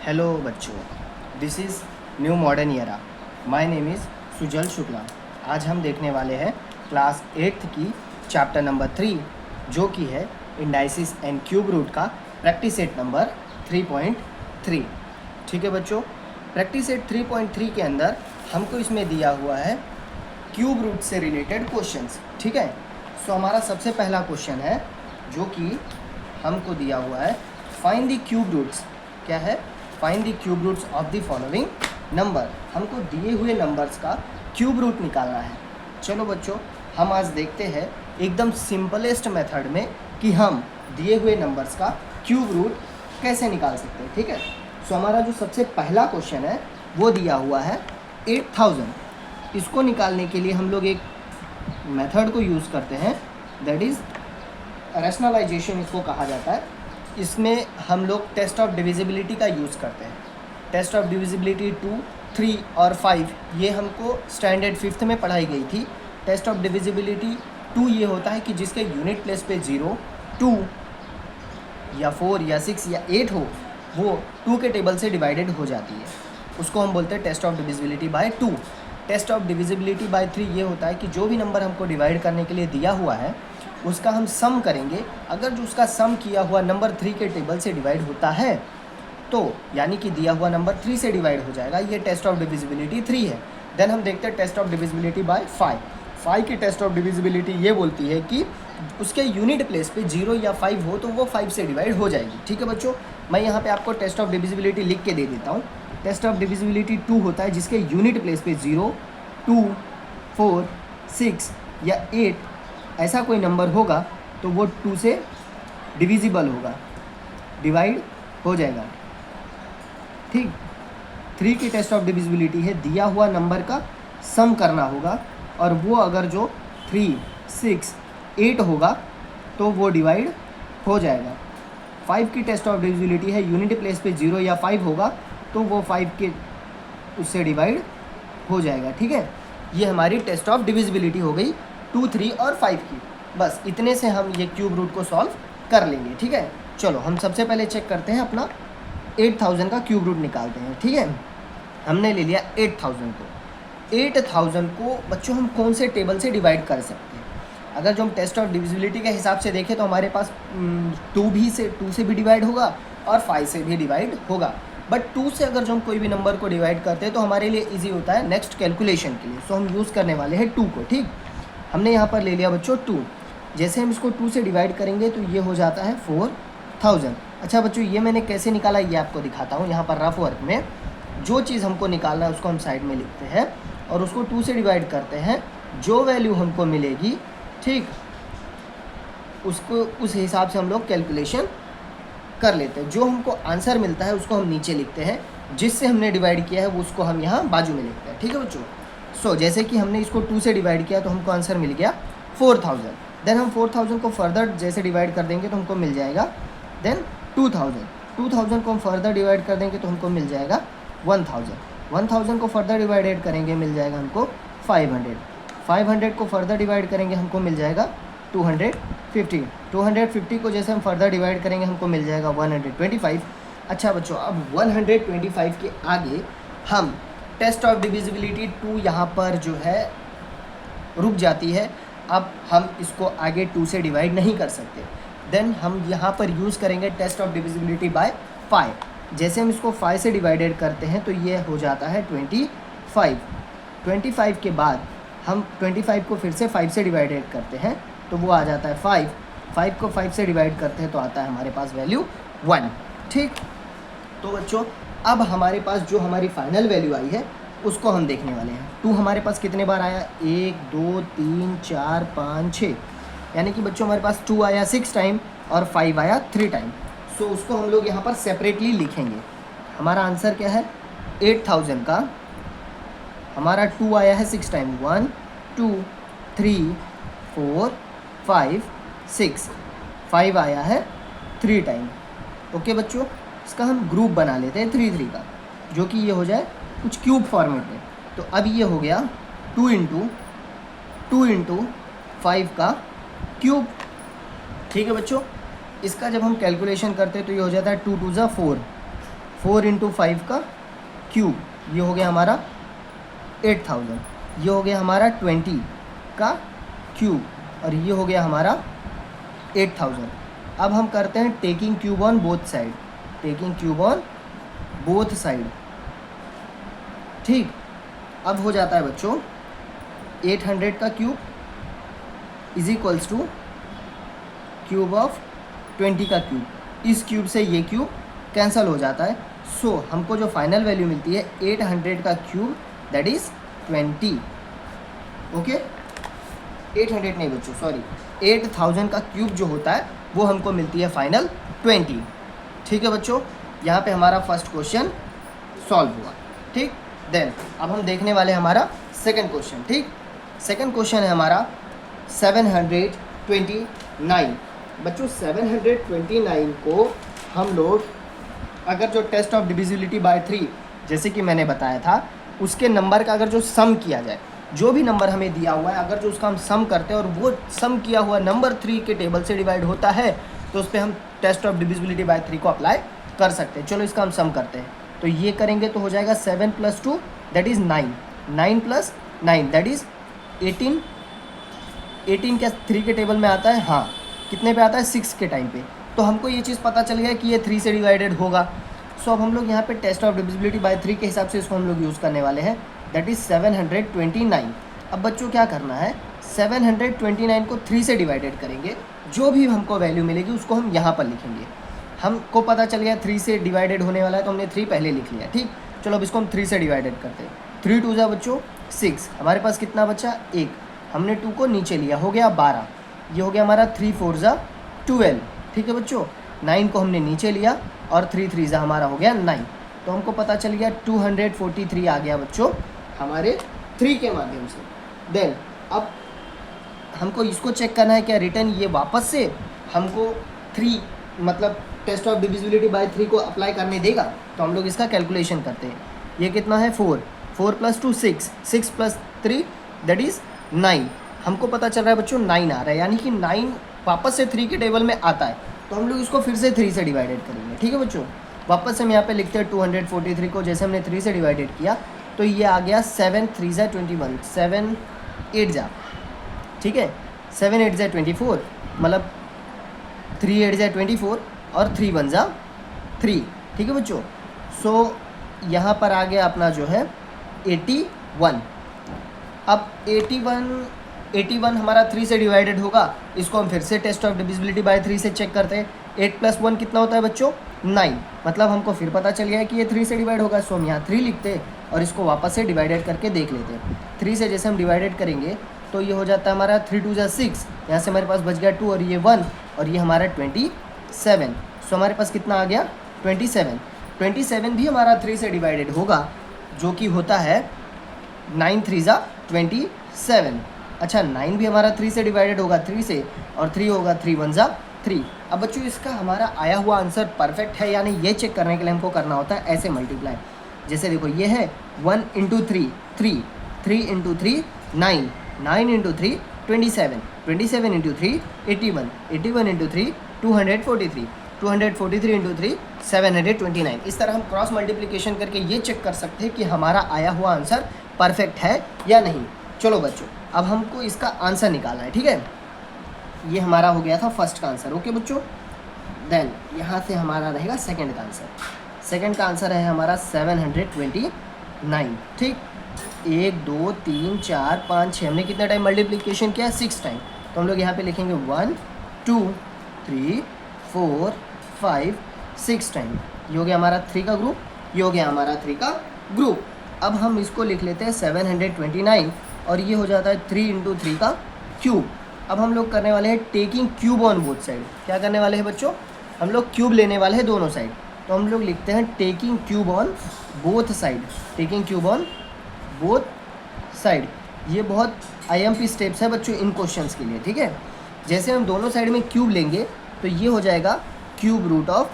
Hello बच्चों, this is new modern era. My name is Sujal Shukla. आज हम देखने वाले हैं क्लास 8th की चैप्टर नंबर 3 जो कि है इंडाइसिस एंड क्यूब रूट का प्रैक्टिस सेट नंबर 3.3। ठीक है बच्चों, प्रैक्टिस सेट 3.3 के अंदर हमको इसमें दिया हुआ है क्यूब रूट से रिलेटेड क्वेश्चंस। ठीक है, सो हमारा सबसे पहला क्वेश्चन है जो कि हमको दिया हुआ है फाइंड द क्यूब रूट्स। क्या है? Find the cube roots of the following number. हमको दिए हुए नंबर्स का क्यूब रूट निकालना है। चलो बच्चों, हम आज देखते हैं एकदम सिंपलेस्ट मेथड में कि हम दिए हुए नंबर्स का क्यूब रूट कैसे निकाल सकते हैं। ठीक है, सो हमारा जो सबसे पहला क्वेश्चन है वो दिया हुआ है 8000। इसको निकालने के लिए हम लोग एक मेथड को यूज़ करते हैं, दैट इज़ रैशनलाइजेशन इसको कहा जाता है। इसमें हम लोग टेस्ट ऑफ डिविजिबिलिटी का यूज़ करते हैं। टेस्ट ऑफ डिविजिबिलिटी 2, 3 और 5 ये हमको स्टैंडर्ड 5th में पढ़ाई गई थी। टेस्ट ऑफ डिविजिबिलिटी 2 ये होता है कि जिसके यूनिट प्लेस पे 0, 2 या 4 या 6 या 8 हो, वो 2 के टेबल से डिवाइडेड हो जाती है, उसको हम बोलते हैं test of divisibility by 2। Test of divisibility by 3 ये होता है कि जो भी नंबर हमको डिवाइड करने के लिए दिया हुआ है उसका हम सम करेंगे। अगर जो उसका सम किया हुआ नंबर 3 के टेबल से डिवाइड होता है तो यानी कि दिया हुआ नंबर 3 से डिवाइड हो जाएगा, ये टेस्ट ऑफ डिविजिबिलिटी 3 है। देन हम देखते हैं टेस्ट ऑफ डिविजिबिलिटी बाय 5। 5 की टेस्ट ऑफ डिविजिबिलिटी ये बोलती है कि उसके यूनिट प्लेस पे 0 या 5 हो तो वो 5 से डिवाइड हो जाएगी। ठीक है बच्चों, मैं यहाँ पे आपको टेस्ट ऑफ डिविजिबिलिटी लिख के दे देता हूँ। टेस्ट ऑफ डिविजिबिलिटी 2 होता है जिसके यूनिट प्लेस पे 0, 2, 4, 6 या 8 ऐसा कोई नंबर होगा तो वो 2 से डिविजिबल होगा, डिवाइड हो जाएगा। ठीक, 3 की टेस्ट ऑफ डिविजिबिलिटी है दिया हुआ नंबर का सम करना होगा और वो अगर जो 3, 6, 8 होगा तो वो डिवाइड हो जाएगा। 5 की टेस्ट ऑफ डिविजिबिलिटी है यूनिट प्लेस पे 0 या 5 होगा तो वो 5 के उससे डिवाइड हो जाएगा। ठीक है, ये हमारी टेस्ट ऑफ डिविजिबिलिटी हो गई 2, 3 और 5 की। बस इतने से हम ये क्यूब रूट को सॉल्व कर लेंगे। ठीक है, चलो हम सबसे पहले चेक करते हैं अपना 8000 का क्यूब रूट निकालते हैं। ठीक है, हमने ले लिया 8000 को। 8000 को बच्चों हम कौन से टेबल से डिवाइड कर सकते हैं? अगर जो हम टेस्ट ऑफ डिविजिबिलिटी के हिसाब से देखें तो हमारे पास 2 से भी डिवाइड होगा और 5 से भी डिवाइड होगा। बट 2 से अगर जो हम कोई भी नंबर को डिवाइड करते हैं तो हमारे लिए ईजी होता है नेक्स्ट कैलकुलेशन के लिए। सो हम यूज़ करने वाले हैं 2 को। ठीक, हमने यहाँ पर ले लिया बच्चों 2। जैसे हम इसको 2 से डिवाइड करेंगे तो ये हो जाता है 4000। अच्छा बच्चों, ये मैंने कैसे निकाला ये आपको दिखाता हूँ। यहाँ पर रफ वर्क में जो चीज़ हमको निकालना है उसको हम साइड में लिखते हैं और उसको 2 से डिवाइड करते हैं। जो वैल्यू हमको मिलेगी, ठीक, उसको उस हिसाब से हम लोग कैलकुलेशन कर लेते हैं। जो हमको आंसर मिलता है उसको हम नीचे लिखते हैं, जिससे हमने डिवाइड किया है वो उसको हम यहाँ बाजू में लिखते हैं। ठीक है बच्चों, सो जैसे कि हमने इसको 2 से डिवाइड किया तो हमको आंसर मिल गया 4000। देन हम 4000 को फर्दर जैसे डिवाइड कर देंगे तो हमको मिल जाएगा देन 2000। 2000 को हम फर्दर डिवाइड कर देंगे तो हमको मिल जाएगा 1000। 1000 को फर्दर डिवाइडेड करेंगे मिल जाएगा हमको 500। 500 को फर्दर डिवाइड करेंगे हमको मिल जाएगा 250। 250 को जैसे हम फर्दर डिवाइड करेंगे हमको मिल जाएगा 125। अच्छा बच्चों, अब 125 के आगे हम टेस्ट ऑफ डिविजिबिलिटी 2 यहाँ पर जो है रुक जाती है। अब हम इसको आगे 2 से डिवाइड नहीं कर सकते। देन हम यहाँ पर यूज़ करेंगे टेस्ट ऑफ डिविजिबिलिटी बाय 5। जैसे हम इसको 5 से डिवाइडेड करते हैं तो ये हो जाता है 25। 25 के बाद हम 25 को फिर से 5 से डिवाइडेड करते हैं तो वो आ जाता है 5। 5 को 5 से डिवाइड करते हैं तो आता है हमारे पास वैल्यू 1। ठीक, तो बच्चों अब हमारे पास जो हमारी फाइनल वैल्यू आई है उसको हम देखने वाले हैं। 2 हमारे पास कितने बार आया? 1, 2, 3, 4, 5, 6, यानी कि बच्चों हमारे पास 2 आया 6 टाइम और 5 आया 3 टाइम। सो उसको हम लोग यहाँ पर सेपरेटली लिखेंगे। हमारा आंसर क्या है? 8000 का हमारा 2 आया है 6 टाइम, 1, 2, 3, 4, 5, 6, 5 आया है 3 टाइम। ओके बच्चों, इसका हम ग्रुप बना लेते हैं 3 3 का, जो कि ये हो जाए कुछ क्यूब फॉर्मेट में। तो अब ये हो गया 2 इंटू 5 का क्यूब। ठीक है बच्चों, इसका जब हम कैलकुलेशन करते हैं तो ये हो जाता है 2 2 ज़ा 4, 4 इंटू 5 का क्यूब, ये हो गया हमारा 8000, ये हो गया हमारा 20 का क्यूब, और ये हो गया हमारा 8000। अब हम करते हैं taking cube on both side, taking cube on both side. ठीक, अब हो जाता है बच्चों 800 का cube is equals two cube of 20 का क्यूब। इस क्यूब से ये क्यूब कैंसिल हो जाता है। सो हमको जो फाइनल वैल्यू मिलती है 800 का क्यूब दैट इज़ 20। ओके, 800 नहीं बच्चों, सॉरी, 8000 का क्यूब जो होता है वो हमको मिलती है फाइनल 20। ठीक है बच्चों, यहाँ पे हमारा फर्स्ट क्वेश्चन सॉल्व हुआ। ठीक, देन अब हम देखने वाले हैं हमारा सेकंड क्वेश्चन। ठीक, सेकंड क्वेश्चन है हमारा 729। बच्चों 729 को हम लोग अगर जो टेस्ट ऑफ डिविजिबिलिटी बाय 3 जैसे कि मैंने बताया था उसके नंबर का अगर जो सम किया जाए, जो भी नंबर हमें दिया हुआ है अगर जो उसका हम सम करते हैं और वो सम किया हुआ नंबर 3 के टेबल से डिवाइड होता है तो उस पर हम टेस्ट ऑफ डिविजिबिलिटी बाय 3 को अप्लाई कर सकते हैं। चलो इसका हम सम करते हैं, तो ये करेंगे तो हो जाएगा 7 + 2 दैट इज़ 9, 9 + 9 दैट इज़ 18। 18 क्या 3 के टेबल में आता है? हाँ, कितने पे आता है? 6 के टाइम पे। तो हमको ये चीज़ पता चल गया कि ये 3 से डिवाइडेड होगा। सो अब हम लोग यहाँ पे टेस्ट ऑफ डिविजिबिलिटी बाय 3 के हिसाब से इसको हम लोग यूज़ करने वाले हैं, दैट इज़ 729। अब बच्चों क्या करना है, 729 को 3 से डिवाइडेड करेंगे, जो भी हमको वैल्यू मिलेगी उसको हम यहाँ पर लिखेंगे। हमको पता चल गया 3 से डिवाइडेड होने वाला है तो हमने 3 पहले लिख लिया। ठीक, चलो अब इसको हम 3 से डिवाइडेड करते हैं। 3 2 जा बच्चों 6, हमारे पास कितना बचा? 1, हमने 2 को नीचे लिया, हो गया 12, ये हो गया हमारा 3 4 जा 12। ठीक है बच्चों, 9 को हमने नीचे लिया और 3 3 जा हमारा हो गया 9, तो हमको पता चल गया 243 आ गया बच्चों हमारे 3 के माध्यम से। देन अब हमको इसको चेक करना है क्या रिटर्न ये वापस से हमको 3 मतलब टेस्ट ऑफ डिविजिबिलिटी बाय 3 को अप्लाई करने देगा। तो हम लोग इसका कैलकुलेशन करते हैं। ये कितना है? 4, 4 + 2 6, 6 + 3 दैट इज़ 9। हमको पता चल रहा है बच्चों 9 आ रहा है, यानी कि 9 वापस से 3 के टेबल में आता है, तो हम लोग इसको फिर से 3 से डिवाइडेड करेंगे। ठीक है बच्चों, वापस हम यहाँ पे लिखते हैं 243 को जैसे हमने 3 से डिवाइडेड किया तो ये आ गया 7 3 जा 21, 7 8 जा, ठीक है, 7 8 जा 24, मतलब 3 8 जा 24 और 3 1 जा 3। ठीक है बच्चों, सो यहाँ पर आ गया अपना जो है 81। अब 81 हमारा 3 से डिवाइडेड होगा, इसको हम फिर से टेस्ट ऑफ डिविजिबिलिटी बाय 3 से चेक करते हैं। 8 + 1 कितना होता है बच्चों? 9, मतलब हमको फिर पता चल गया है कि ये 3 से डिवाइड होगा। सो हम यहाँ 3 लिखते हैं और इसको वापस से डिवाइडेड करके देख लेते हैं। 3 से जैसे हम डिवाइडेड करेंगे तो ये हो जाता है हमारा 3 2 जा 6, यहाँ से हमारे पास बच गया 2 और ये 1 और ये हमारा 27। सो हमारे पास कितना आ गया? 27। 27 भी हमारा 3 से डिवाइडेड होगा, जो कि होता है 9 3 जा 27। अच्छा, 9 भी हमारा 3 से डिवाइडेड होगा 3 से, और 3 होगा 3 1 जा 3। अब बच्चों इसका हमारा आया हुआ आंसर परफेक्ट है या नहीं ये चेक करने के लिए हमको करना होता है ऐसे मल्टीप्लाई। जैसे देखो ये है 1 × 3 3, 3 × 3 9, 9 × 3 27, 27 × 3 81, 81 × 3 243, 243 × 3 729। इस तरह हम क्रॉस मल्टीप्लिकेशन करके ये चेक कर सकते हैं कि हमारा आया हुआ आंसर परफेक्ट है या नहीं। चलो बच्चों, अब हमको इसका आंसर निकालना है। ठीक है, ये हमारा हो गया था फर्स्ट का आंसर। ओके बच्चों, देन यहाँ से हमारा रहेगा सेकंड का आंसर। सेकंड का आंसर है हमारा 729। ठीक, 1 2 3 4 5 6, हमने कितना टाइम मल्टीप्लिकेशन किया? 6 टाइम। तो हम लोग यहाँ पे लिखेंगे 1 2 3 4 5 6 टाइम। ये हो गया हमारा 3 का ग्रुप, ये हो गया हमारा 3 का ग्रुप। अब हम इसको लिख लेते हैं 729 और ये हो जाता है 3 × 3 का क्यूब। अब हम लोग करने वाले हैं taking cube on both side. क्या करने वाले हैं बच्चों? हम लोग क्यूब लेने वाले हैं दोनों साइड, तो हम लोग लिखते हैं taking cube on both side. Taking cube on both side, ये बहुत IMP स्टेप्स है बच्चों इन क्वेश्चंस के लिए। ठीक है, जैसे हम दोनों साइड में क्यूब लेंगे तो ये हो जाएगा क्यूब रूट ऑफ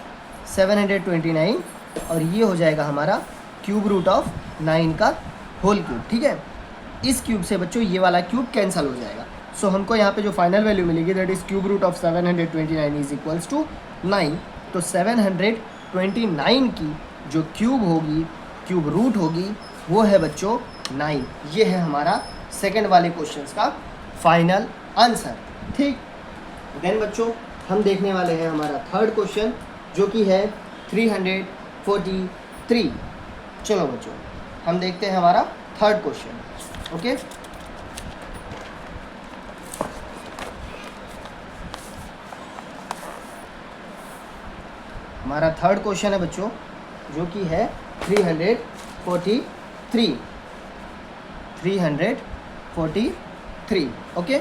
729 और ये हो जाएगा हमारा क्यूब रूट ऑफ 9 का होल क्यूब। ठीक है, इस क्यूब से बच्चों ये वाला क्यूब कैंसिल हो जाएगा। सो हमको यहाँ पे जो फाइनल वैल्यू मिलेगी that is cube root of 729 is equals to 9। तो 729 की जो क्यूब होगी, क्यूब रूट होगी, वो है बच्चों 9। ये है हमारा सेकंड वाले क्वेश्चंस का फाइनल आंसर। ठीक, देन बच्चों हम देखने वाले हैं हमारा थर्ड क्वेश्चन जो कि है 343। चलो बच्चों हम देखते हैं हमारा थर्ड क्वेश्चन। ओके, हमारा थर्ड क्वेश्चन है बच्चों जो कि है 343। ओके,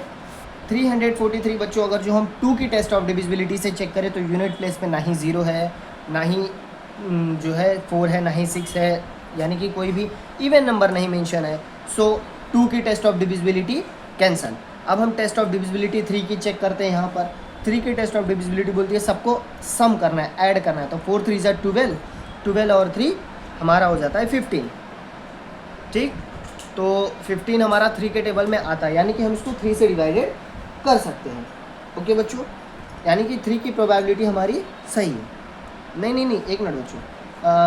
343 बच्चों अगर जो हम 2 की टेस्ट ऑफ डिविजिबिलिटी से चेक करें तो यूनिट प्लेस पे ना ही 0 है, ना ही जो है 4 है, ना ही 6 है, यानी कि कोई भी इवन नंबर नहीं मेंशन है। सो 2 की टेस्ट ऑफ डिविजिबिलिटी कैंसल। अब हम टेस्ट ऑफ डिविजिबिलिटी 3 की चेक करते हैं। यहाँ पर 3 की टेस्ट ऑफ डिविजिबिलिटी बोलती है सबको सम करना है, ऐड करना है। तो 4 3 ज़ा 12, 12 और 3 हमारा हो जाता है 15। ठीक, तो 15 हमारा 3 के टेबल में आता है, यानी कि हम इसको 3 से डिवाइडेड कर सकते हैं। ओके बच्चों, यानी कि 3 की प्रोबेबिलिटी हमारी सही है। नहीं, एक मिनट बच्चों,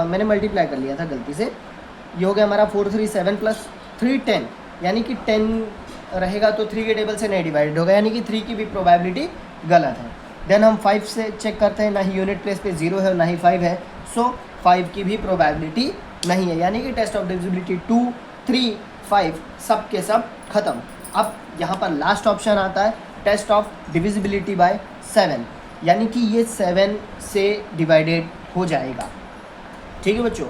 मैंने मल्टीप्लाई कर लिया था गलती से। ये हो गया हमारा 4 3 7 प्लस 3 10, यानी कि 10 रहेगा तो 3 के टेबल से नहीं डिवाइडेड होगा, यानी कि 3 की भी प्रोबेबिलिटी गलत है। देन हम 5 से चेक करते हैं, ना ही यूनिट प्लेस पे 0 है और ना ही 5 है। सो 5 की भी प्रोबेबिलिटी नहीं है, यानी कि टेस्ट ऑफ डिविजिबिलिटी 2 3 5 सब के सब खत्म। अब यहाँ पर लास्ट ऑप्शन आता है टेस्ट ऑफ डिविजिबिलिटी बाय 7, यानी कि ये 7 से डिवाइडेड हो जाएगा। ठीक है बच्चों,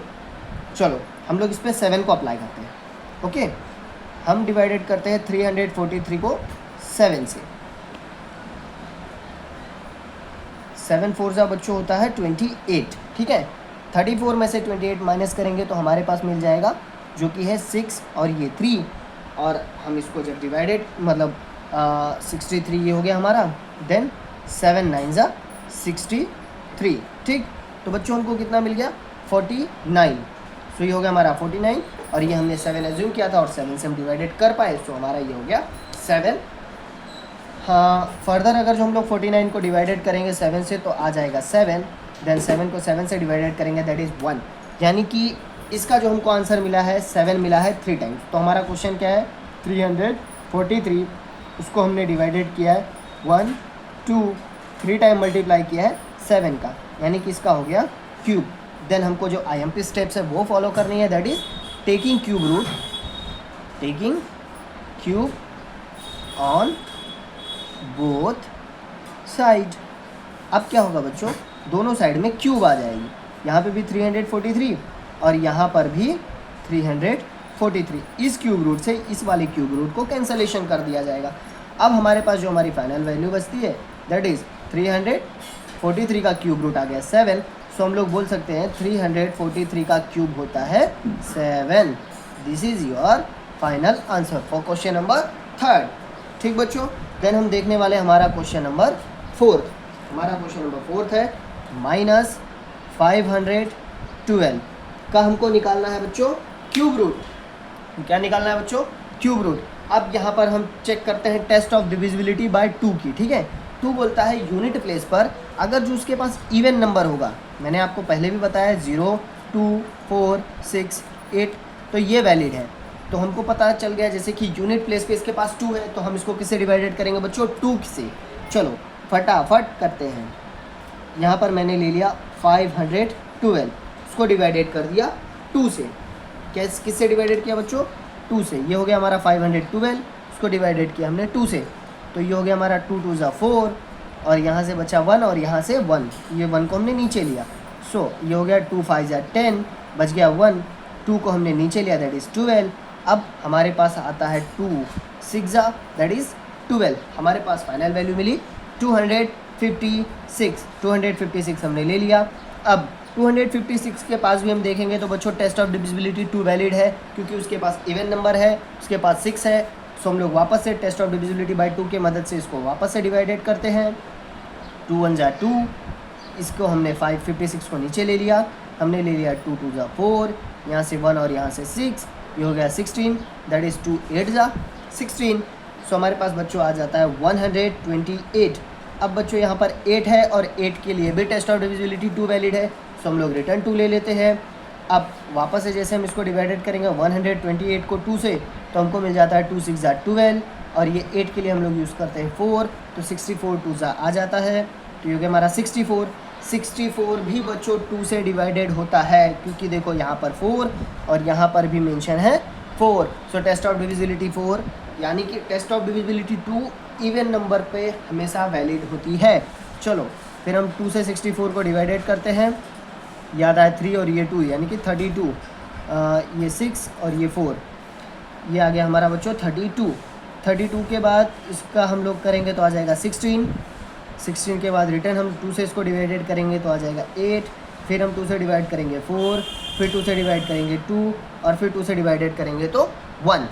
चलो हम लोग इस पर 7 को अप्लाई करते हैं। ओके, हम डिवाइडेड करते हैं 343 को 7 से। 7 4 ज़ा बच्चों होता है 28। ठीक है, 34 में से 28 माइनस करेंगे तो हमारे पास मिल जाएगा जो कि है 6 और ये 3, और हम इसको जब डिवाइडेड मतलब 63 ये हो गया हमारा। देन 7 9 ज़ा 63। ठीक, तो बच्चों हमको कितना मिल गया 49। सो ये हो गया हमारा 49, और ये हमने 7 एज्यूम किया था और 7 से हम डिवाइडेड कर पाए, सो हमारा ये हो गया 7। हाँ, फर्दर अगर जो हम लोग 49 को डिवाइडेड करेंगे 7 से तो आ जाएगा 7। देन 7 को 7 से डिवाइडेड करेंगे दैट इज़ 1, यानी कि इसका जो हमको आंसर मिला है 7 मिला है 3 टाइम्स। तो हमारा क्वेश्चन क्या है 343, उसको हमने डिवाइडेड किया है 1 2 3 टाइम मल्टीप्लाई किया है 7 का, यानी कि इसका हो गया क्यूब। देन हमको जो IMP स्टेप्स है वो फॉलो करनी है, that is taking cube root, taking cube on both side. अब क्या होगा बच्चों, दोनों साइड में क्यूब आ जाएगी। यहाँ पे भी 343 और यहाँ पर भी 343। इस क्यूब रूट से इस वाले क्यूब रूट को कैंसलेशन कर दिया जाएगा। अब हमारे पास जो हमारी फाइनल वैल्यू बचती है दैट इज़ 343 का क्यूब रूट आ गया 7। सो हम लोग बोल सकते हैं 343 का क्यूब होता है 7। This is your final answer for question number 3। ठीक बच्चों, देन हम देखने वाले हमारा क्वेश्चन नंबर 4। हमारा क्वेश्चन नंबर 4 है -512 का हमको निकालना है बच्चों क्यूब रूट। क्या निकालना है बच्चों, क्यूब रूट। अब यहाँ पर हम चेक करते हैं टेस्ट ऑफ डिविजिबिलिटी बाय 2 की। ठीक है, 2 बोलता है यूनिट प्लेस पर अगर जो उसके पास इवन नंबर होगा, मैंने आपको पहले भी बताया 0 2 4 6 8, तो ये वैलिड है। तो हमको पता चल गया जैसे कि यूनिट प्लेस पे इसके पास 2 है, तो हम इसको किससे डिवाइडेड करेंगे बच्चों 2 से। चलो फटाफट करते हैं। यहाँ पर मैंने ले लिया 512, उसको डिवाइडेड कर दिया 2 से। किससे डिवाइडेड किया बच्चों 2 से। ये हो गया हमारा 512, उसको डिवाइडेड किया हमने 2 से, तो ये हो गया हमारा 2 2 ज़ा 4, और यहाँ से बचा 1 और यहाँ से 1, ये 1 को हमने नीचे लिया। सो ये हो गया 2 5 ज़ा 10, बच गया 1, 2 को हमने नीचे लिया दैट इज़ 12। अब हमारे पास आता है 2 6 ज़ा दैट इज़ 12। हमारे पास फाइनल वैल्यू मिली 256 हमने ले लिया। अब 256 के पास भी हम देखेंगे तो बच्चों टेस्ट ऑफ डिविजिबिलिटी 2 वैलिड है, क्योंकि उसके पास इवन नंबर है, उसके पास 6 है। सो हम लोग वापस से टेस्ट ऑफ डिविजिबिलिटी बाय 2 के मदद से इसको वापस से डिवाइडेड करते हैं। 2 1 ज़ा 2, इसको हमने 556 को नीचे ले लिया, हमने ले लिया 2 2 ज़ा 4, यहाँ से 1 और यहाँ से 6, ये हो गया 16 दैट इज़ 2 8 ज़ा 16। सो हमारे पास बच्चों आ जाता है 128। अब बच्चों यहाँ पर 8 है और 8 के लिए भी टेस्ट ऑफ डिविजिबिलिटी 2 वैलिड है, सो हम लोग रिटर्न 2 ले लेते हैं। अब वापस से जैसे हम इसको डिवाइडेड करेंगे 128 को 2 से, तो हमको मिल जाता है 2 6 ज़ा 12, और ये 8 के लिए हम लोग यूज़ करते हैं 4, तो 64 2 ज़ा आ जाता है, तो ये हो गया हमारा 64। 64 भी बच्चों 2 से डिवाइडेड होता है, क्योंकि देखो यहाँ पर 4 और यहाँ पर भी मेंशन है 4, सो टेस्ट ऑफ डिविजिबिलिटी 4, यानी कि test of divisibility 2 even number पे हमेशा वैलिड होती है। चलो फिर हम 2 से 64 को डिवाइडेड करते हैं, याद आया 3 और ये 2, यानी कि 32, ये 6 और ये 4, ये आ गया हमारा बच्चों 32। 32 के बाद इसका हम लोग करेंगे तो आ जाएगा 16, 16 के बाद रिटर्न हम 2 से इसको डिवाइडेड करेंगे तो आ जाएगा 8, फिर हम 2 से डिवाइड करेंगे 4, फिर 2 से डिवाइड करेंगे 2, और फिर 2 से डिवाइडेड करेंगे तो 1।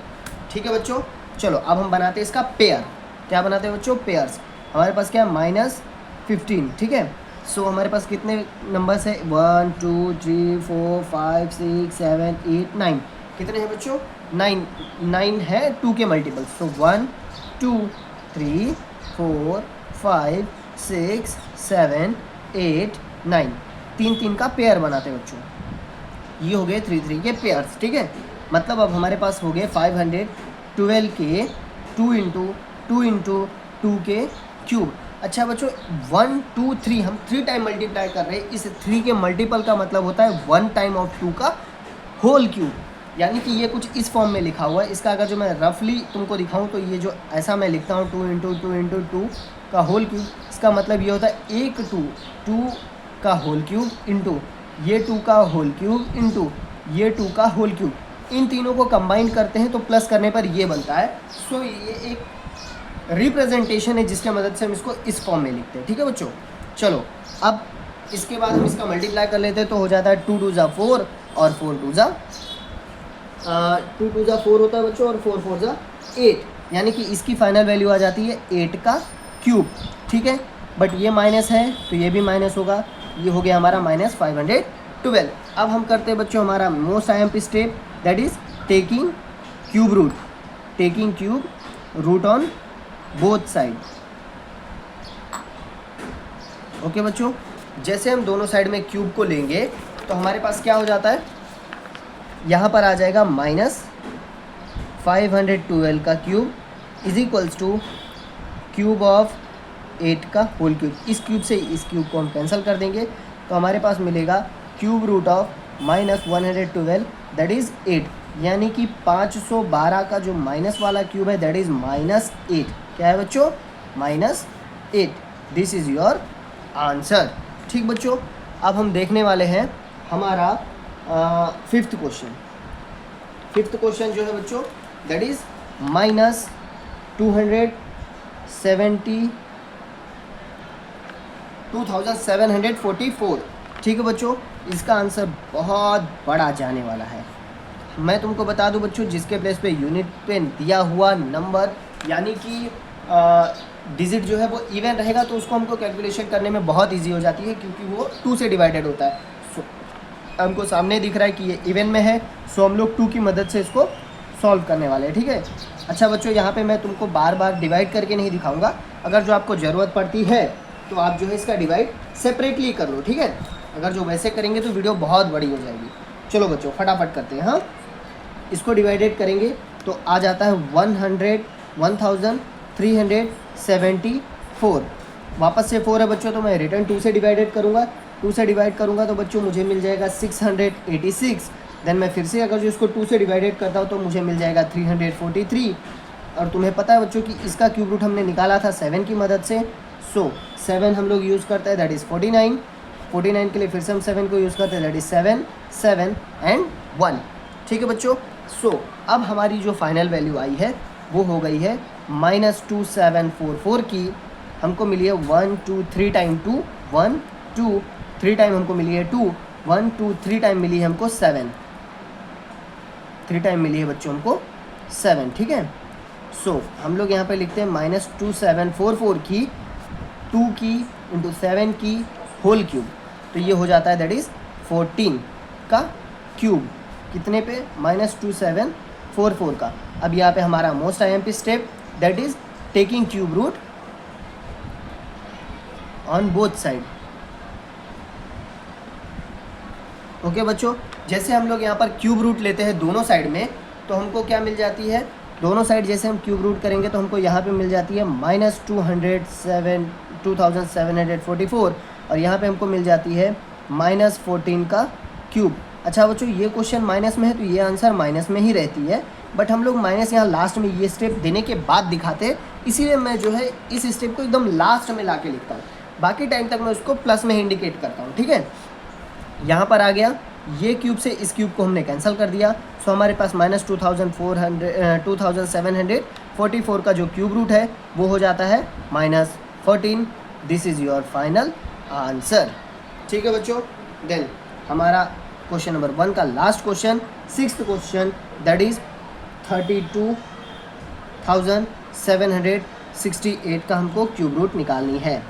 ठीक है बच्चों, चलो अब हम बनाते हैं इसका पेयर। क्या बनाते हैं बच्चों? पेयर्स। हमारे पास क्या है? -15, ठीक है। सो हमारे पास कितने नंबर्स है? 1 2 3 4 5 6 7 8 9। कितने हैं बच्चों? 9 है 2 के मल्टीपल। सो 1 2 3 4 5 6 7 8 9, 3 का पेयर बनाते हैं बच्चों। ये हो गए 3 के पेयर्स, ठीक है। मतलब अब हमारे पास हो गए 512 के 2 इंटू 2 के क्यूब। अच्छा बच्चों, 1 2 3 हम 3 टाइम मल्टीप्लाई कर रहे हैं। इस 3 के मल्टीपल का मतलब होता है 1 टाइम ऑफ 2 का होल क्यूब, यानी कि ये कुछ इस फॉर्म में लिखा हुआ है। इसका अगर जो मैं रफली तुमको दिखाऊं तो ये जो ऐसा मैं लिखता हूँ 2 इंटू 2 का होल क्यूब, इसका मतलब ये होता है एक 2 का होल क्यूब इंटू ये 2 का होल क्यूब इंटू ये 2 का होल क्यूब। इन तीनों को कंबाइन करते हैं तो प्लस करने पर ये बनता है। सो ये एक रिप्रेजेंटेशन है जिसके मदद से हम इसको इस फॉर्म में लिखते हैं, ठीक है बच्चों। चलो अब इसके बाद हम इसका मल्टीप्लाई कर लेते हैं तो हो जाता है 2 2 ज़ा 4 और 4 2 ज़ा 4 होता है बच्चों, और 4 4 ज़ा 8, यानी कि इसकी फाइनल वैल्यू आ जाती है 8 का क्यूब, ठीक है। बट ये माइनस है तो ये भी माइनस होगा, ये हो गया हमारा -512। अब हम करते हैं बच्चों हमारा most IMP step, that is taking cube root on both side. Okay बच्चों, जैसे हम दोनों साइड में क्यूब को लेंगे तो हमारे पास क्या हो जाता है, यहाँ पर आ जाएगा -512 का cube is equals two cube of 8 का होल क्यूब। इस क्यूब से इस क्यूब को हम कैंसिल कर देंगे तो हमारे पास मिलेगा cube root of -112 that is 8, यानी कि 512 का जो माइनस वाला क्यूब है दैट इज़ -8। क्या है बच्चों? -8। दिस इज़ योर आंसर, ठीक बच्चों। अब हम देखने वाले हैं हमारा 5th क्वेश्चन। 5th क्वेश्चन जो है बच्चों दैट इज़ -2744, ठीक है बच्चों। इसका आंसर बहुत बड़ा जाने वाला है। मैं तुमको बता दूं बच्चों, जिसके प्लेस पे यूनिट पे दिया हुआ नंबर यानी कि डिजिट जो है वो इवन रहेगा तो उसको हमको कैलकुलेशन करने में बहुत इजी हो जाती है, क्योंकि वो 2 से डिवाइडेड होता है। हमको सामने दिख रहा है कि ये इवन में है, सो हम लोग 2 की मदद से इसको सॉल्व करने वाले हैं, ठीक है। अच्छा बच्चों, यहाँ पे मैं तुमको बार बार डिवाइड करके नहीं दिखाऊंगा, अगर जो आपको ज़रूरत पड़ती है तो आप जो है इसका डिवाइड सेपरेटली कर लो, ठीक है। अगर जो वैसे करेंगे तो वीडियो बहुत बड़ी हो जाएगी। चलो बच्चों फटाफट करते हैं। हाँ, इसको डिवाइडेड करेंगे तो आ जाता है 1374। वापस से 4 है बच्चों, तो मैं रिटर्न 2 से डिवाइडेड करूँगा। 2 से डिवाइड करूँगा तो बच्चों मुझे मिल जाएगा 686। देन मैं फिर से अगर जो इसको 2 से डिवाइडेड करता हूँ तो मुझे मिल जाएगा 343। और तुम्हें पता है बच्चों कि इसका क्यूब रूट हमने निकाला था 7 की मदद से। सो 7 हम लोग यूज़ करते हैं दैट इज़ 49। 49 के लिए फिर से हम 7 को यूज़ करते हैं दैट इज़ 7 7 एंड 1, ठीक है बच्चों। सो अब हमारी जो फाइनल वैल्यू आई है वो हो गई है -2744 की। हमको मिली है 1 2 3 टाइम 2, 1 2 3 टाइम हमको मिली है 2, 1 2 3 टाइम मिली है हमको 7, 3 टाइम मिली है बच्चों हमको 7, ठीक है। सो हम लोग यहाँ पे लिखते हैं -2744 की 2 की इंटू 7 की होल क्यूब, तो ये हो जाता है दैट इज़ 14 का क्यूब। कितने पे? -2744 का। अब यहाँ पे हमारा most IMP step that is taking cube root on both side. Okay बच्चों, जैसे हम लोग यहाँ पर क्यूब रूट लेते हैं दोनों साइड में, तो हमको क्या मिल जाती है, दोनों साइड जैसे हम क्यूब रूट करेंगे तो हमको यहाँ पे मिल जाती है -2744 और यहाँ पे हमको मिल जाती है -14 का क्यूब। अच्छा बच्चों, ये क्वेश्चन माइनस में है तो ये आंसर माइनस में ही रहती है, बट हम लोग माइनस यहाँ लास्ट में ये स्टेप देने के बाद दिखाते हैं, इसीलिए मैं जो है इस स्टेप को एकदम लास्ट में ला के लिखता हूँ। बाकी टाइम तक मैं उसको प्लस में इंडिकेट करता हूँ, ठीक है। यहाँ पर आ गया, ये क्यूब से इस क्यूब को हमने कैंसिल कर दिया, सो हमारे पास -2744 का जो क्यूब रूट है वो हो जाता है -14। This is your final answer. ठीक है बच्चों, देन हमारा क्वेश्चन नंबर 1 का last question, 6th question, that is 32,768 का हमको क्यूब रूट निकालनी है।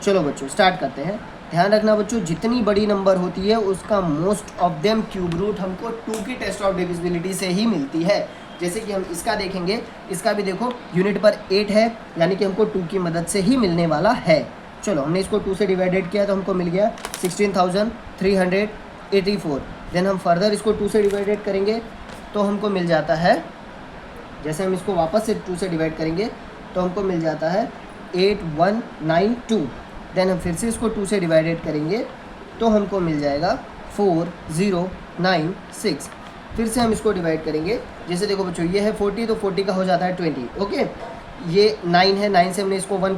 चलो बच्चों स्टार्ट करते हैं। ध्यान रखना बच्चों, जितनी बड़ी नंबर होती है उसका most of them cube root हमको 2 की टेस्ट ऑफ डिविजिबिलिटी से ही मिलती है। जैसे कि हम इसका देखेंगे, इसका भी देखो यूनिट पर 8 है, यानी कि हमको 2 की मदद से ही मिलने वाला है। चलो हमने इसको 2 से डिवाइडेड किया तो हमको मिल गया 16,384। देन हम फर्दर इसको 2 से डिवाइडेड करेंगे तो हमको मिल जाता है, जैसे हम इसको वापस से 2 से डिवाइड करेंगे तो हमको मिल जाता है 8192। देन हम फिर से इसको 2 से डिवाइडेड करेंगे तो हमको मिल जाएगा 4096। फिर से हम इसको डिवाइड करेंगे, जैसे देखो बच्चों ये है 40 तो 40 का हो जाता है 20। ओके, ये 9 है, 9 से हमने इसको 1